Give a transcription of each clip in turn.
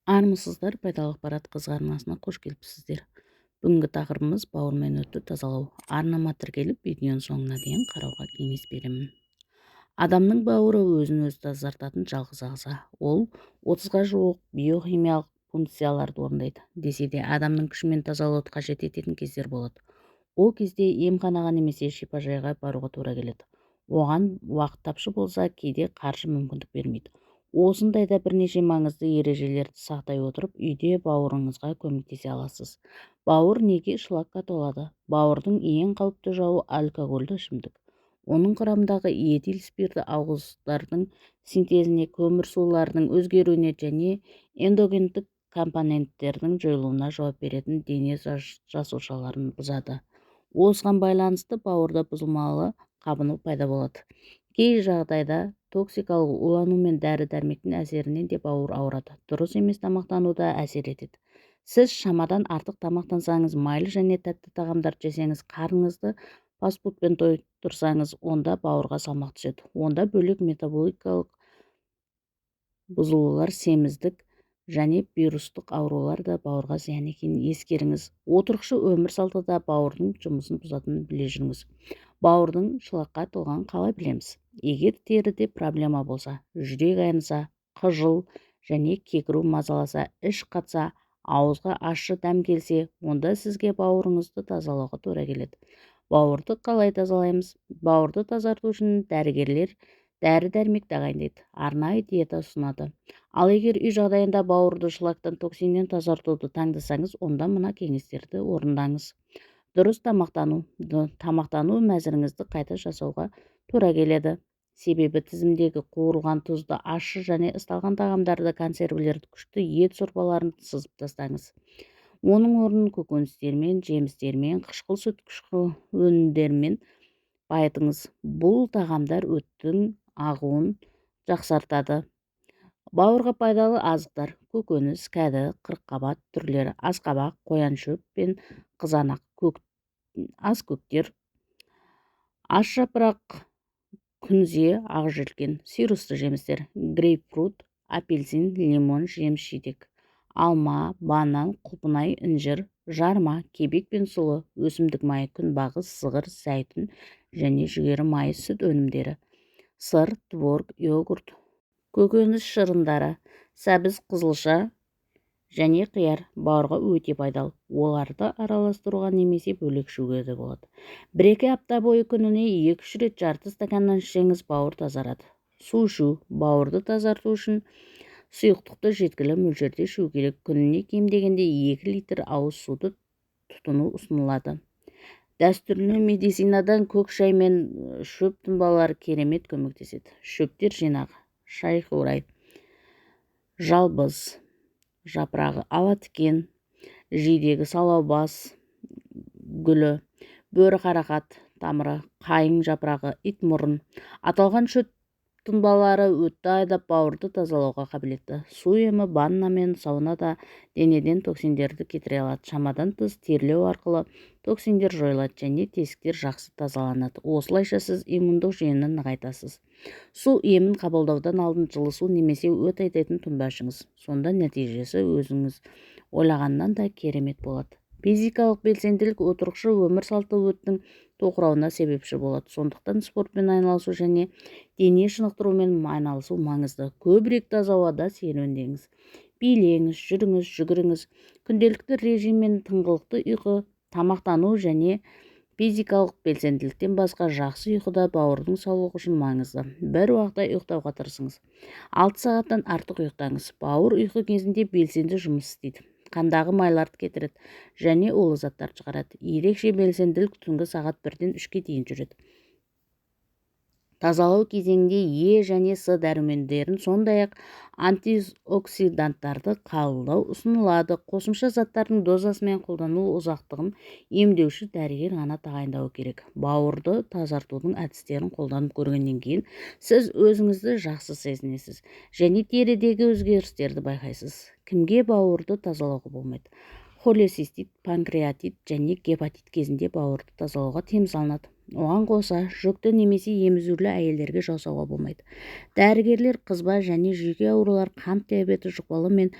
Армысыздар, пайдалы ақпарат қызық арнасына қош келіпсіздер. Бүгінгі тақырыбымыз бауыр мен өтті тазалау. Арнама тіркеліп, видеоның соңына дейін қарауға кеңес беремін. Адамның бауыры өзін-өзі тазартатын жалғыз ағза. Ол 30-ға жуық биохимиялық функцияларды орындайды. Десе де адамның күшімен тазалауды қажет ететін кездер болады. Ол кезде емханаға немесе шипажайға баруға тура келеді. Оған уақыт тапшы болса, кейде қаржы мүмкіндік бермейді. Осындайда бірнеше маңызды ережелерді сақтай отырып, үйде бауырыңызға көмектесе аласыз. Бауыр неге шлакқа толады? Бауырдың ең қауіпті жауы алкогольді ішімдік. Оның құрамындағы этил спирті ағзалардың синтезіне, көмірсуларының өзгеруіне және эндогендік компоненттердің жойылуына жауап беретін дене жасушаларын бұзады. Осыған байланысты бауырда бұзылмалы қабыну пайда болады. Кей жағдайда токсикалық улану мен дәрі-дәрмектің әсерінен де бауыр ауырады. Дұрыс емес тамақтануда әсер етеді. Сіз шамадан артық тамақтансаңыз, майлы және тәтті тағамдарды жесеңіз, қарныңызды фастфудпен тойдырсаңыз, онда бауырға салмақ түседі. Онда бөлек метаболикалық бұзылулар, семіздік және вирустық аурулар да бауырға зиян екенін ескеріңіз. Отырықшы өмір салты да бауырдың жұмысын бұзатынын біле жүріңіз. Бауырдың шлакқа толғанын қалай білеміз? Егер теріде проблема болса, жүрек айныса, қыжыл және кекіру мазаласа, іш қатса, ауызға ащы дәм келсе, онда сізге бауырыңызды тазалауға тура келеді. Бауырды қалай тазалаймыз? Бауырды тазарту үшін дәрігерлер дәрі-дәрмек тағайындайды, арнайы диета ұсынады. Ал егер үй жағдайында бауырды шлактан, токсиннен тазартуды таңдасаңыз, онда мына кеңестерді орындаңыз. Дұрыс тамақтану. Тамақтану мәзіріңізді қайта жасауға тура келеді. Себебі тізімдегі қуырылған, тұзды, ащы және ысталған тағамдарды, консервілерді, күшті ет сорпаларын сызып тастаңыз. Оның орнын көкөністермен, жемістермен, қышқыл сүт қышқыл өнімдермен байытыңыз. Бұл тағамдар өттің ағуын жақсартады. Бауырға пайдалы азықтар: көкөніс, кәді, қырыққабат түрлері, асқабақ, қояншөп пен қызанақ, аскөктер, аш жапырақ, күнзе, ақжелкен, сирусты жемістер: грейпфрут, апельсин, лимон, жеміс-жидек, алма, банан, құлпынай, інжір, жарма, кебек пен сұлы, өсімдік майы, күнбағыс, зығыр, зәйтүн және жүгері майы, сүт өнімдері, сыр, творог, йогурт, көкөніс шырындары, сәбіз, қызылша және қияр бауырға өте пайдалы. Оларды араластыруға немесе бөлек ішуге де болады. 1-2 апта бойы күніне 2-3 рет жарты стаканнан ішсеңіз, бауыр тазарады. Су ішу. Бауырды тазарту үшін сұйықтықты жеткілікті мөлшерде ішу керек. Күніне кем дегенде 2 литр ауыз суды тұтыну ұсынылады. Дәстүрлі медицинадан көк шай мен шөп тұнбалары керемет көмектеседі. Шөптер жинағы: шайхурай, жалбыз жапырағы, ала тікен, жидегі, салаубас гүлі, бөрі қарақат тамыры, қайың жапырағы, итмұрын. Аталған шөп тұнбалары өтті айдап бауырды тазалауға қабілетті. Су емі, ванна мен саунада денеден токсиндерді кетіре алады. Шамадан тыс терлеу арқылы токсиндер жойылады және тесіктер жақсы тазаланады. Осылайша сіз иммундық жүйені нығайтасыз. Су емін қабылдаудан алдын жылы су немесе өт айдайтын тұнба ішіңіз. Сонда нәтижесі өзіңіз ойлағаннан да керемет болады. Физикалық белсенділік отырықшы өмір салты өттің тоқырауына себепші болады. Сондықтан спортпен айналысу және дене шынықтырумен айналысу маңызды. Көбірек таза ауада серуендеңіз. Билеңіз, жүріңіз, жүгіріңіз. Күнделікті режим мен тыңғылықты ұйқы, тамақтану және физикалық белсенділіктен басқа жақсы ұйқыда бауырдың саулығы үшін маңызды. Бір уақытта ұйықтауға тырысыңыз. 6 сағаттан артық ұйықтаңыз. Бауыр ұйқы кезінде белсенді жұмыс істейді. Қандағы майларды кетіреді және улы заттарды шығарады. Ерекше белсенділік түнгі сағат 1-ден 3-ке дейін жүреді. Тазалау кезеңінде Е және С дәрумендерін, сондай-ақ антиоксиданттарды қабылдау ұсынылады. Қосымша заттардың дозасымен қолдану ұзақтығын емдеуші дәрігер ғана тағайындауы керек. Бауырды тазартудың әдістерін қолданып көргеннен кейін сіз өзіңізді жақсы сезінесіз және терідегі өзгерістерді байқайсыз. Кімге бауырды тазалауға болмайды? Холецистит, панкреатит және гепатит кезінде бауырды тазалауға тыйым салынады. Оған қоса жүкті немесе емізулі әйелдерге жасауға болмайды. Дәрігерлер қызба және жүйке аурулар, қант диабеті, жұқпалы мен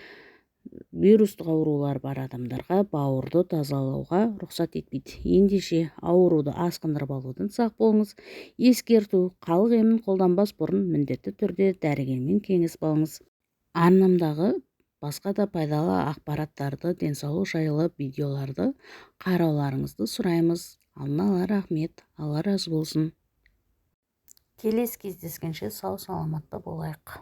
вирустық аурулар бар адамдарға бауырды тазалауға рұқсат етпейді. Ендеше ауруды асқындырып алудан сақ болыңыз. Ескерту: халық емін қолданбас бұрын міндетті түрде дәрігермен кеңес алыңыз. Арнамдағы басқа да пайдалы ақпараттарды, денсаулық жайлы видеоларды қарауларыңызды сұраймыз. Алдын ала рахмет. Алла разы болсын. Келесі кездескенше сау саламатта болайық.